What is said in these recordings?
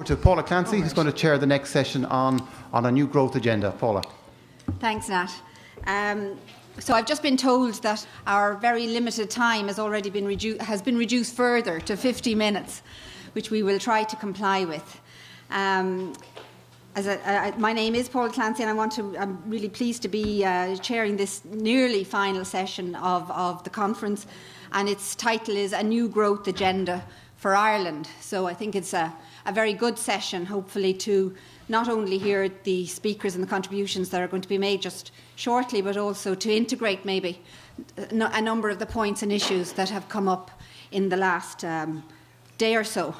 To Paula Clancy, who's going to chair the next session on a new growth agenda. Paula. Thanks, Nat. So I've just been told that our very limited time has already been reduced further to 50 minutes, which we will try to comply with. My name is Paula Clancy, and I'm really pleased to be chairing this nearly final session of the conference, and its title is A New Growth Agenda for Ireland. So I think it's a very good session, hopefully, to not only hear the speakers and the contributions that are going to be made just shortly, but also to integrate maybe a number of the points and issues that have come up in the last day or so.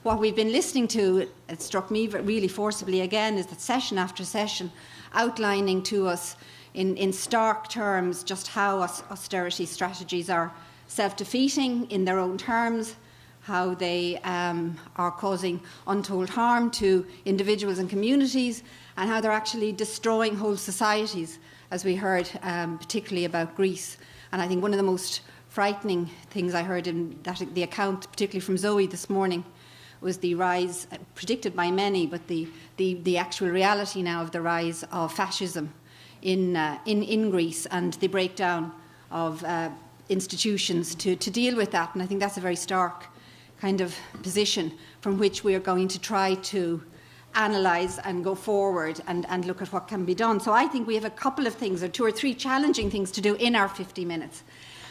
What we've been listening to, it struck me really forcibly again, is that session after session outlining to us in stark terms just how austerity strategies are self-defeating in their own terms, how they are causing untold harm to individuals and communities, and how they're actually destroying whole societies, as we heard particularly about Greece. And I think one of the most frightening things I heard in the account, particularly from Zoe this morning, was the rise, predicted by many, but the actual reality now of the rise of fascism in Greece, and the breakdown of institutions to deal with that. And I think that's a very stark kind of position from which we are going to try to analyse and go forward and look at what can be done. So I think we have a couple of things, or 2 or 3 challenging things to do in our 50 minutes.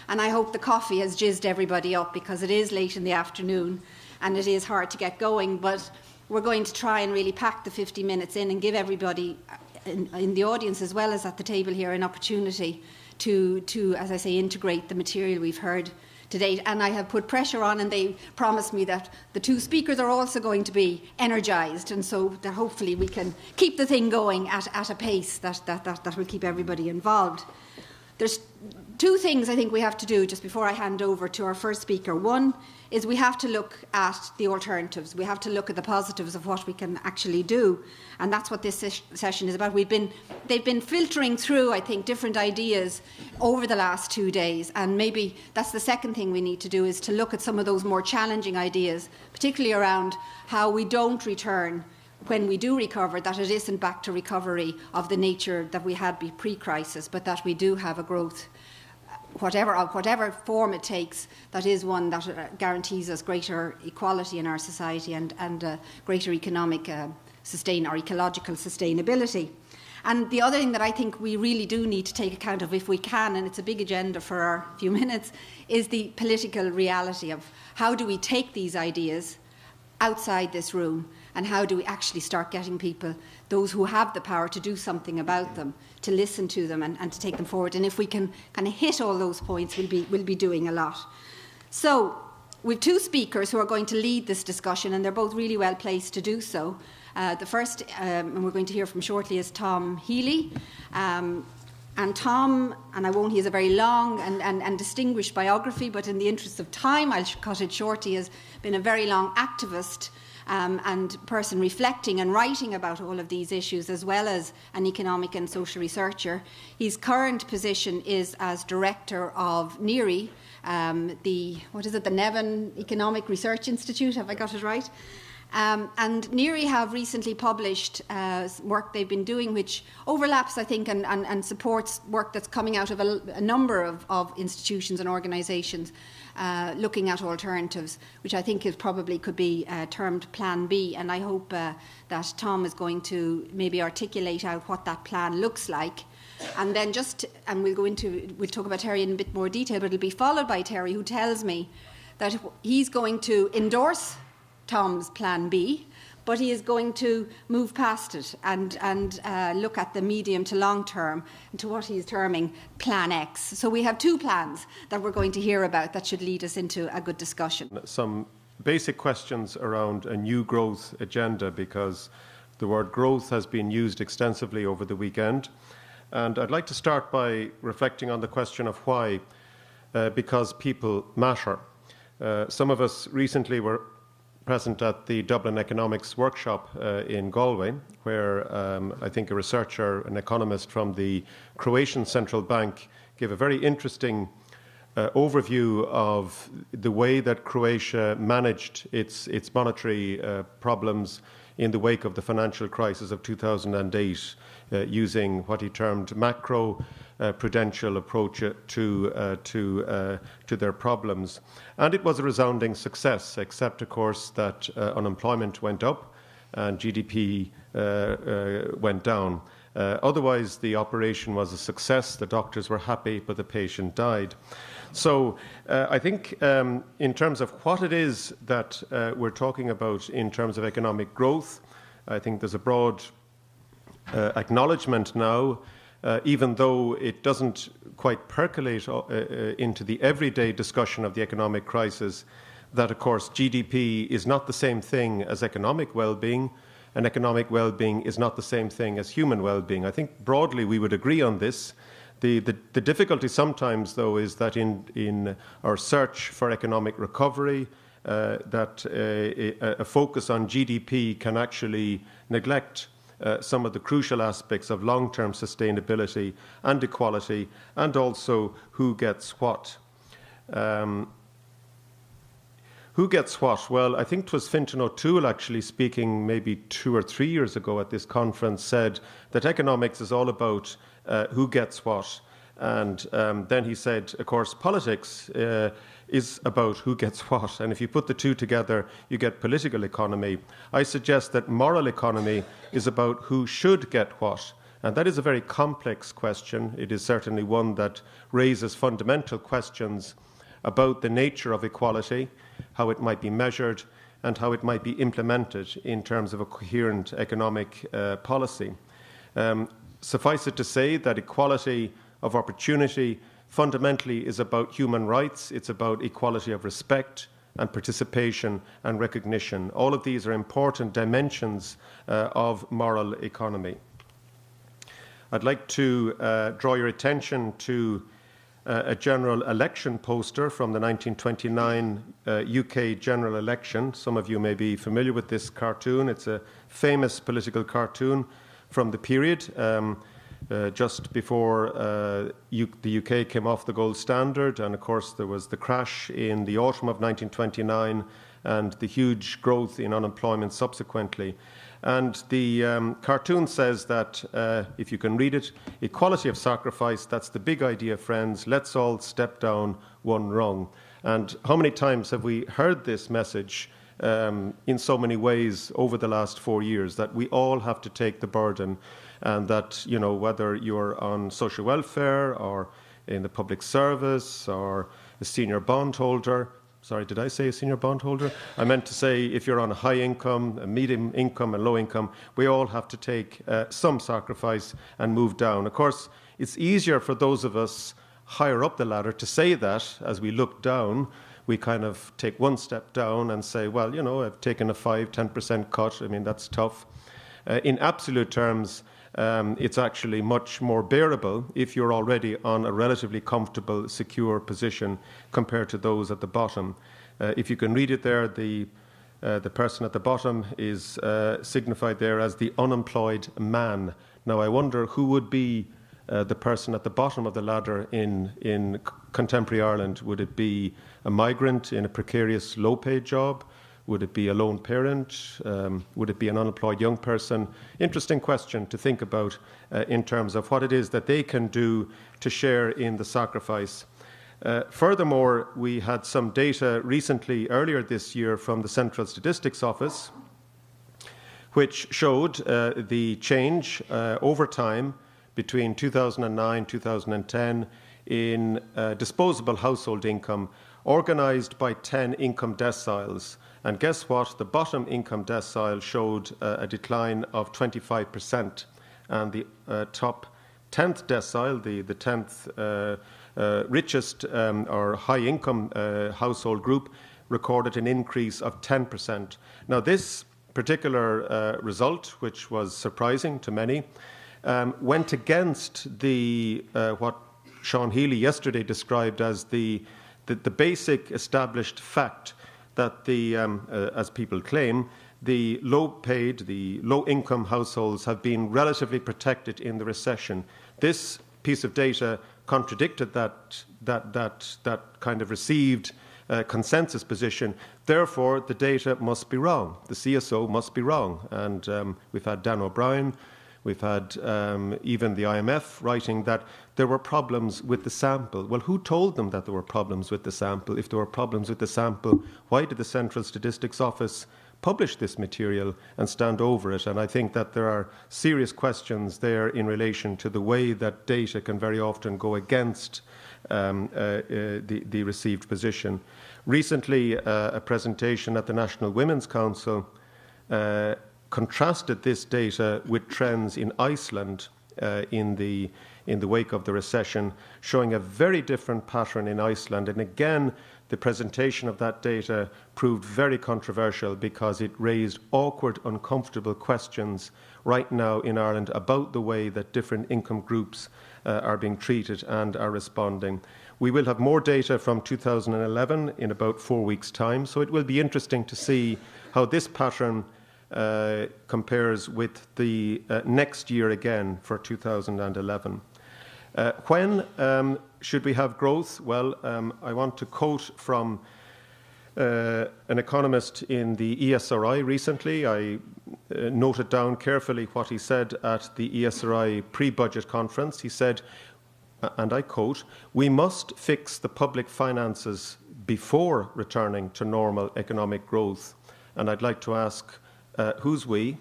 And I hope the coffee has jizzed everybody up, because it is late in the afternoon and it is hard to get going. But we're going to try and really pack the 50 minutes in and give everybody in the audience as well as at the table here an opportunity to, as I say, integrate the material we've heard to date. And I have put pressure on, and they promised me that the 2 speakers are also going to be energised, and so that hopefully we can keep the thing going at a pace that will keep everybody involved. There's 2 things I think we have to do just before I hand over to our first speaker. One is we have to look at the alternatives. We have to look at the positives of what we can actually do, and that's what this session is about. They've been filtering through, I think, different ideas over the last 2 days, and maybe that's the second thing we need to do, is to look at some of those more challenging ideas, particularly around how we don't return when we do recover, that it isn't back to recovery of the nature that we had pre-crisis, but that we do have a growth, whatever form it takes, that is one that guarantees us greater equality in our society and greater economic or ecological sustainability. And the other thing that I think we really do need to take account of, if we can, and it's a big agenda for our few minutes, is the political reality of how do we take these ideas outside this room, and how do we actually start getting people, those who have the power to do something about them, to listen to them and to take them forward. And if we can kind of hit all those points, we'll be doing a lot. So we have 2 speakers who are going to lead this discussion, and they're both really well placed to do so. The first, and we're going to hear from shortly, is Tom Healy. And Tom, he has a very long and distinguished biography, but in the interest of time, I'll cut it short. He has been a very long activist and person reflecting and writing about all of these issues, as well as an economic and social researcher. His current position is as director of NERI, the Nevin Economic Research Institute. Have I got it right? And NERI have recently published work they've been doing, which overlaps, I think, and supports work that's coming out of a number of institutions and organisations looking at alternatives, which I think could be termed Plan B. And I hope that Tom is going to maybe articulate out what that plan looks like. And then we'll talk about Terry in a bit more detail, but it'll be followed by Terry, who tells me that he's going to endorse Tom's Plan B, but he is going to move past it and look at the medium to long term, to what he's terming Plan X. So we have 2 plans that we're going to hear about that should lead us into a good discussion. Some basic questions around a new growth agenda, because the word growth has been used extensively over the weekend. And I'd like to start by reflecting on the question of why, because people matter. Some of us recently were present at the Dublin Economics Workshop in Galway, where I think a researcher, an economist from the Croatian Central Bank, gave a very interesting overview of the way that Croatia managed its monetary problems in the wake of the financial crisis of 2008, using what he termed macro prudential approach to their problems. And it was a resounding success, except, of course, that unemployment went up and GDP went down. Otherwise, the operation was a success. The doctors were happy, but the patient died. So I think in terms of what it is that we're talking about in terms of economic growth, I think there's a broad acknowledgement now, even though it doesn't quite percolate into the everyday discussion of the economic crisis, that, of course, GDP is not the same thing as economic well-being, and economic well-being is not the same thing as human well-being. I think broadly we would agree on this. The difficulty sometimes, though, is that in our search for economic recovery, that a focus on GDP can actually neglect some of the crucial aspects of long-term sustainability and equality, and also who gets what. Who gets what? Well, I think it was Fintan O'Toole actually speaking maybe 2 or 3 years ago at this conference said that economics is all about who gets what. And then he said, of course, politics is about who gets what. And if you put the two together, you get political economy. I suggest that moral economy is about who should get what. And that is a very complex question. It is certainly one that raises fundamental questions about the nature of equality, how it might be measured, and how it might be implemented in terms of a coherent economic policy. Suffice it to say that equality of opportunity fundamentally is about human rights. It's about equality of respect and participation and recognition. All of these are important dimensions of moral economy. I'd like to draw your attention to a general election poster from the 1929 UK general election. Some of you may be familiar with this cartoon. It's a famous political cartoon from the period just before the UK came off the gold standard. And of course, there was the crash in the autumn of 1929 and the huge growth in unemployment subsequently. And the cartoon says that, if you can read it, equality of sacrifice, that's the big idea, friends. Let's all step down one rung. And how many times have we heard this message in so many ways over the last 4 years, that we all have to take the burden, and that, you know, whether you're on social welfare or in the public service or a senior bondholder. Sorry, did I say a senior bondholder? I meant to say if you're on a high income, a medium income, and low income, we all have to take some sacrifice and move down. Of course, it's easier for those of us higher up the ladder to say that. As we look down, we kind of take one step down and say, well, you know, I've taken a 5-10% cut. I mean, that's tough. In absolute terms, it's actually much more bearable if you're already on a relatively comfortable, secure position compared to those at the bottom. If you can read it there, the person at the bottom is signified there as the unemployed man. Now, I wonder who would be the person at the bottom of the ladder in contemporary Ireland. Would it be a migrant in a precarious, low-paid job? Would it be a lone parent? Would it be an unemployed young person? Interesting question to think about in terms of what it is that they can do to share in the sacrifice. Furthermore, we had some data recently, earlier this year, from the Central Statistics Office, which showed the change over time between 2009 2010 in disposable household income, organised by 10 income deciles. And guess what? The bottom income decile showed a decline of 25%. And the top 10th decile, the 10th richest or high income household group, recorded an increase of 10%. Now, this particular result, which was surprising to many, went against the what Sean Healy yesterday described as the basic established fact that as people claim, the low-paid, the low-income households have been relatively protected in the recession. This piece of data contradicted that kind of received consensus position. Therefore, the data must be wrong. The CSO must be wrong. And we've had Dan O'Brien, we've had even the IMF writing that there were problems with the sample. Well, who told them that there were problems with the sample? If there were problems with the sample, why did the Central Statistics Office publish this material and stand over it? And I think that there are serious questions there in relation to the way that data can very often go against the received position. Recently, a presentation at the National Women's Council contrasted this data with trends in Iceland in the wake of the recession, showing a very different pattern in Iceland. And again, the presentation of that data proved very controversial because it raised awkward, uncomfortable questions right now in Ireland about the way that different income groups are being treated and are responding. We will have more data from 2011 in about 4 weeks' time, so it will be interesting to see how this pattern compares with the next year again for 2011. When should we have growth? Well, I want to quote from an economist in the ESRI recently. I noted down carefully what he said at the ESRI pre-budget conference. He said, and I quote, "We must fix the public finances before returning to normal economic growth." And I'd like to ask, who's we?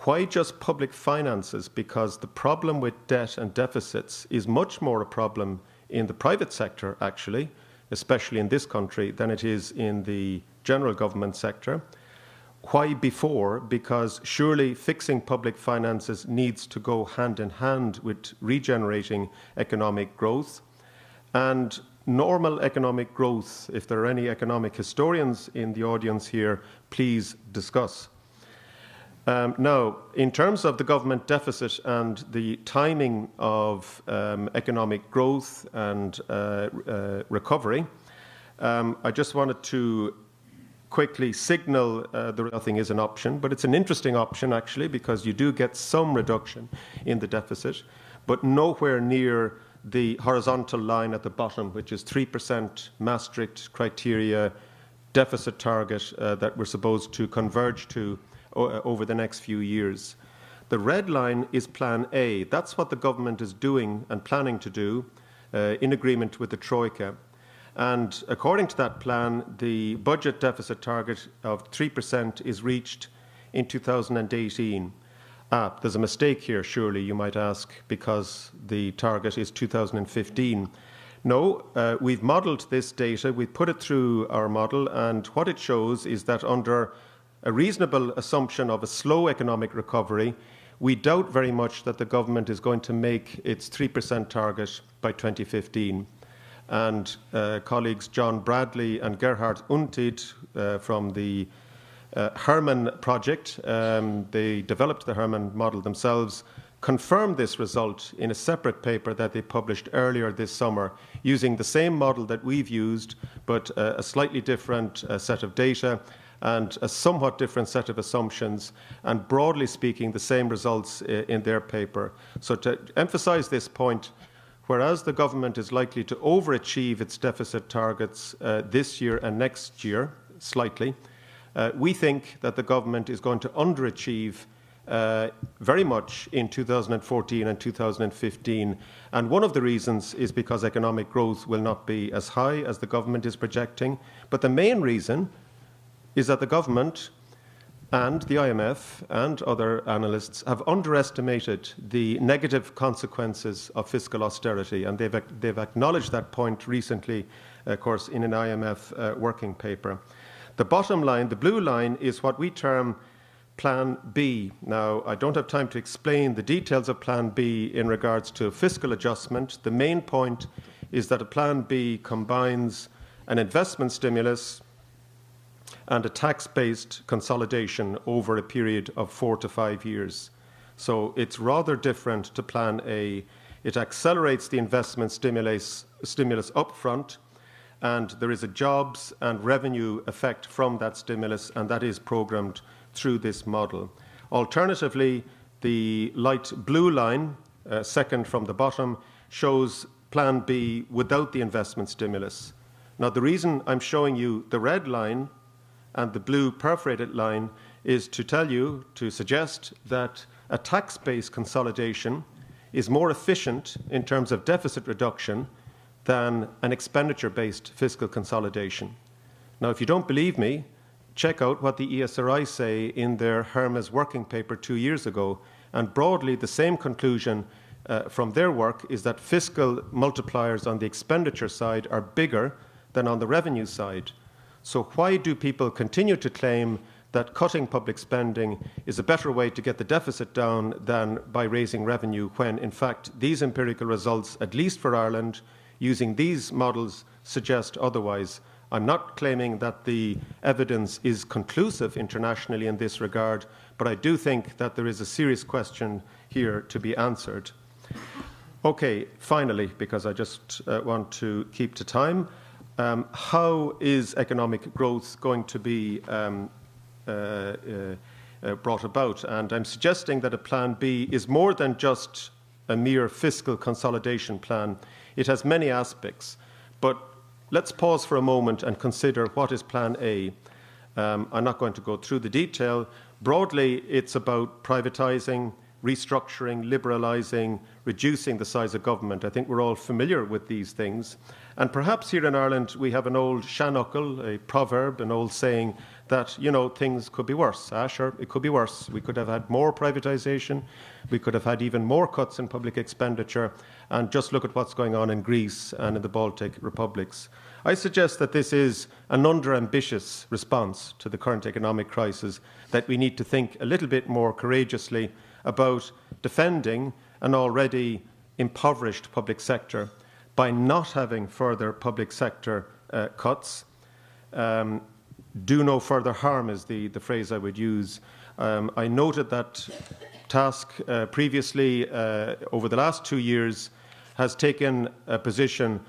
Why just public finances? Because the problem with debt and deficits is much more a problem in the private sector, actually, especially in this country, than it is in the general government sector. Why before? Because surely fixing public finances needs to go hand in hand with regenerating economic growth. And normal economic growth, if there are any economic historians in the audience here, please discuss. Now, in terms of the government deficit and the timing of economic growth and recovery, I just wanted to quickly signal that nothing is an option, but it's an interesting option actually, because you do get some reduction in the deficit, but nowhere near the horizontal line at the bottom, which is 3% Maastricht criteria deficit target that we're supposed to converge to over the next few years. The red line is Plan A. That's what the government is doing and planning to do in agreement with the Troika. And according to that plan, the budget deficit target of 3% is reached in 2018. There's a mistake here, surely, you might ask, because the target is 2015. No, we've modelled this data, we've put it through our model, and what it shows is that under a reasonable assumption of a slow economic recovery, we doubt very much that the government is going to make its 3% target by 2015. And colleagues John Bradley and Gerhard Untid from the Herman project, they developed the Herman model themselves, confirmed this result in a separate paper that they published earlier this summer, using the same model that we've used, but a slightly different set of data and a somewhat different set of assumptions, and broadly speaking, the same results in their paper. So to emphasize this point, whereas the government is likely to overachieve its deficit targets this year and next year, slightly, we think that the government is going to underachieve very much in 2014 and 2015. And one of the reasons is because economic growth will not be as high as the government is projecting. But the main reason is that the government and the IMF and other analysts have underestimated the negative consequences of fiscal austerity, and they've acknowledged that point recently, of course, in an IMF working paper. The bottom line, the blue line, is what we term Plan B. Now, I don't have time to explain the details of Plan B in regards to fiscal adjustment. The main point is that a Plan B combines an investment stimulus and a tax-based consolidation over a period of 4 to 5 years. So it's rather different to Plan A. It accelerates the investment stimulus upfront, and there is a jobs and revenue effect from that stimulus, and that is programmed through this model. Alternatively, the light blue line, second from the bottom, shows Plan B without the investment stimulus. Now, the reason I'm showing you the red line and the blue perforated line is to tell you, to suggest that a tax-based consolidation is more efficient in terms of deficit reduction than an expenditure-based fiscal consolidation. Now, if you don't believe me, check out what the ESRI say in their Hermes working paper 2 years ago. And broadly, the same conclusion from their work is that fiscal multipliers on the expenditure side are bigger than on the revenue side. So why do people continue to claim that cutting public spending is a better way to get the deficit down than by raising revenue, when, in fact, these empirical results, at least for Ireland, using these models, suggest otherwise? I'm not claiming that the evidence is conclusive internationally in this regard, but I do think that there is a serious question here to be answered. Okay, finally, because I just want to keep to time, how is economic growth going to be brought about? And I'm suggesting that a Plan B is more than just a mere fiscal consolidation plan. It has many aspects, but let's pause for a moment and consider what is Plan A. I'm not going to go through the detail. Broadly, it's about privatising, restructuring, liberalising, reducing the size of government. I think we're all familiar with these things. And perhaps here in Ireland we have an old shannuckle, a proverb, an old saying that, you know, things could be worse. Sure, it could be worse. We could have had more privatisation. We could have had even more cuts in public expenditure. And just look at what's going on in Greece and in the Baltic republics. I suggest that this is an under-ambitious response to the current economic crisis, that we need to think a little bit more courageously about defending an already impoverished public sector by not having further public sector cuts. Do no further harm is the phrase I would use. I noted that TASC previously, over the last 2 years, has taken a position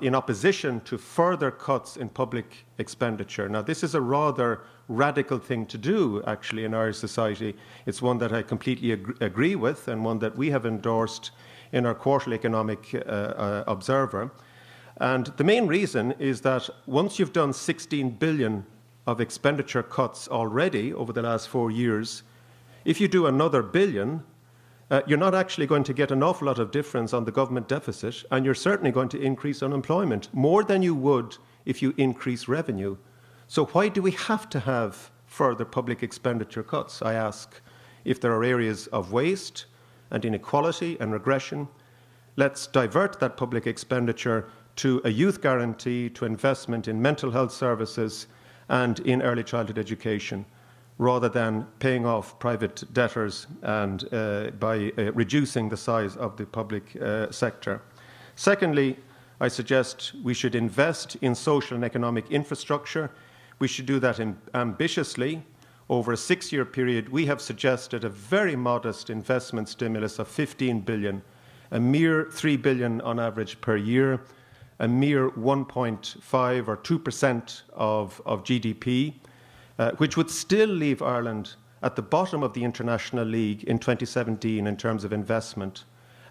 in opposition to further cuts in public expenditure. Now, this is a rather radical thing to do, actually, in Irish society. It's one that I completely agree with, and one that we have endorsed in our quarterly economic observer. And the main reason is that once you've done 16 billion of expenditure cuts already over the last 4 years, if you do another billion, you're not actually going to get an awful lot of difference on the government deficit, and you're certainly going to increase unemployment more than you would if you increase revenue. So why do we have to have further public expenditure cuts, I ask? If there are areas of waste and inequality and regression, let's divert that public expenditure to a youth guarantee, to investment in mental health services and in early childhood education, rather than paying off private debtors and by reducing the size of the public sector. Secondly, I suggest we should invest in social and economic infrastructure. We should do that ambitiously. Over a 6-year period, we have suggested a very modest investment stimulus of 15 billion, a mere 3 billion on average per year, a mere 1.5 or 2% of GDP, which would still leave Ireland at the bottom of the international league in 2017 in terms of investment,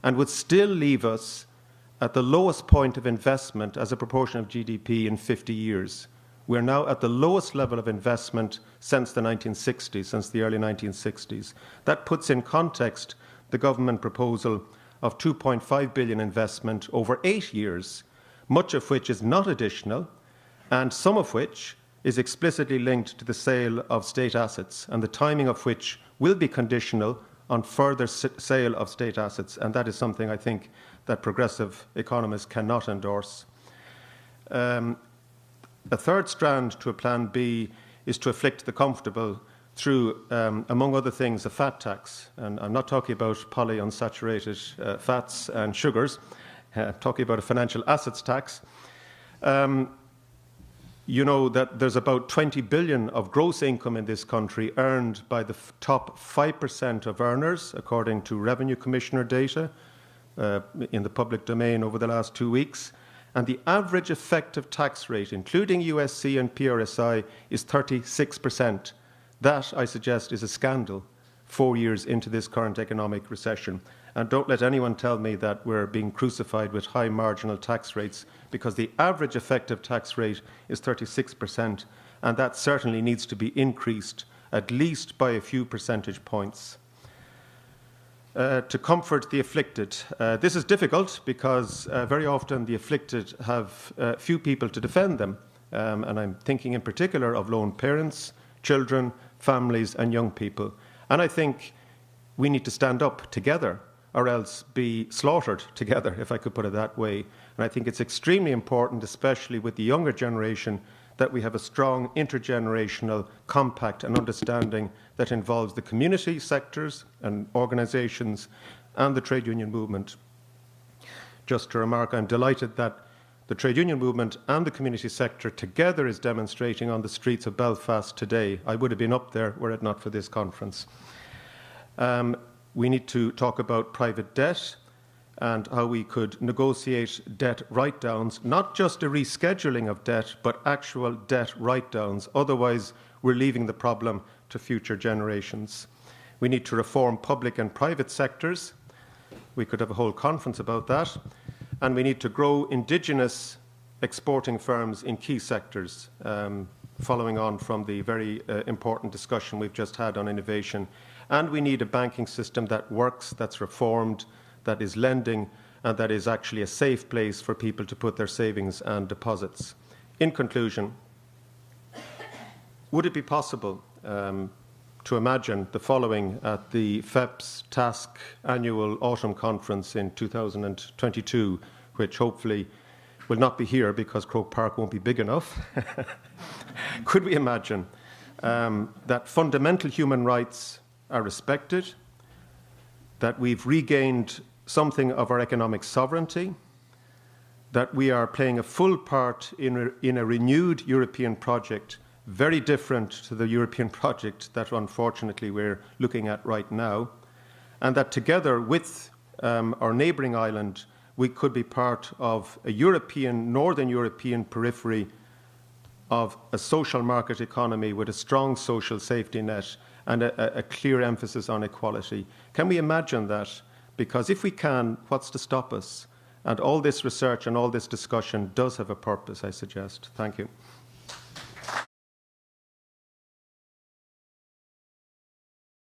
and would still leave us at the lowest point of investment as a proportion of GDP in 50 years. We're now at the lowest level of investment since the 1960s, since the early 1960s. That puts in context the government proposal of 2.5 billion investment over 8 years, much of which is not additional, and some of which is explicitly linked to the sale of state assets, and the timing of which will be conditional on further sale of state assets, and that is something I think that progressive economists cannot endorse. A third strand to a Plan B is to afflict the comfortable through, among other things, a fat tax. And I'm not talking about polyunsaturated fats and sugars. I'm talking about a financial assets tax. You know that there's about 20 billion of gross income in this country earned by the top 5% of earners, according to Revenue Commissioner data in the public domain over the last 2 weeks. And the average effective tax rate, including USC and PRSI, is 36%. That, I suggest, is a scandal 4 years into this current economic recession. And don't let anyone tell me that we're being crucified with high marginal tax rates, because the average effective tax rate is 36%, and that certainly needs to be increased at least by a few percentage points. To comfort the afflicted. This is difficult because very often the afflicted have few people to defend them. And I'm thinking in particular of lone parents, children, families and young people. And I think we need to stand up together or else be slaughtered together, if I could put it that way. And I think it's extremely important, especially with the younger generation, that we have a strong intergenerational compact and understanding that involves the community sectors and organisations and the trade union movement. Just to remark, I'm delighted that the trade union movement and the community sector together is demonstrating on the streets of Belfast today. I would have been up there were it not for this conference. We need to talk about private debt and how we could negotiate debt write-downs, not just a rescheduling of debt, but actual debt write-downs. Otherwise, we're leaving the problem to future generations. We need to reform public and private sectors. We could have a whole conference about that. And we need to grow indigenous exporting firms in key sectors, following on from the very important discussion we've just had on innovation. And we need a banking system that works, that's reformed, that is lending, and that is actually a safe place for people to put their savings and deposits. In conclusion, would it be possible to imagine the following at the FEPS TASC annual autumn conference in 2022, which hopefully will not be here because Croke Park won't be big enough? Could we imagine that fundamental human rights are respected, that we've regained something of our economic sovereignty, that we are playing a full part in a renewed European project, very different to the European project that unfortunately we're looking at right now, and that together with our neighbouring island, we could be part of a European, Northern European periphery of a social market economy with a strong social safety net and a clear emphasis on equality. Can we imagine that? Because if we can, what's to stop us? And all this research and all this discussion does have a purpose, I suggest. Thank you.